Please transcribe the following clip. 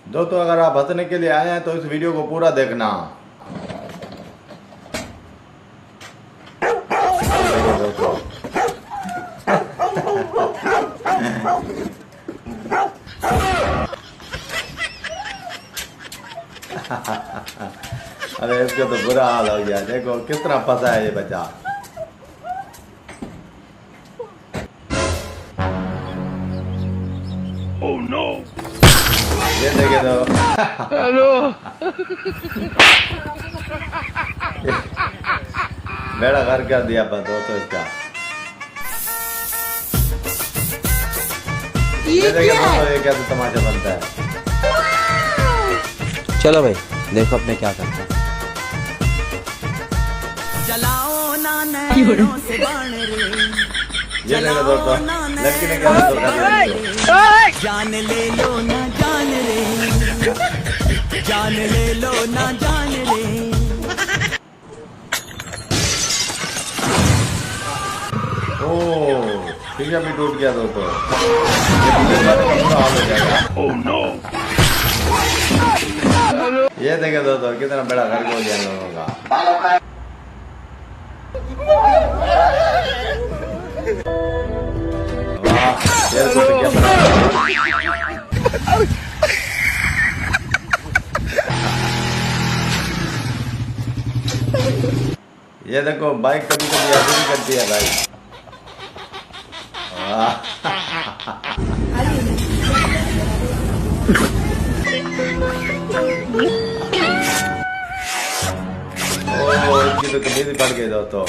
दोस्तों अगर आप हंसने के लिए आए हैं तो इस वीडियो को पूरा देखना। दोस्तों अरे इसका तो बुरा हाल हो गया, देखो किस तरह फंसा है ये बच्चा। Oh no! ये देखे तो हेलो बेड़ा घर कर दिया पर दोस्तों इसका। ये देखे दोस्तों ये कैसे तमाशा बनता है। चलो भाई देखो अपने क्या करते हैं। जलाओ ना नैनों से बाण रे, ये देखो दोस्तों लड़की ने क्या धोखा दिया। जान ले लो ना जान रे, जान ले लो ना जान रे। ओह ठीक है भी टूट गया दोस्तों। ये हाल हो जाएगा। Oh no! ये देखे दोस्तों कितना बड़ा घर हो गया लोगों का। वाह ये तो क्या बना। ये देखो बाइक कभी कभी ऐसे भी करती है भाई। ओह इसकी तो कमीज पड़ गई दोस्तों।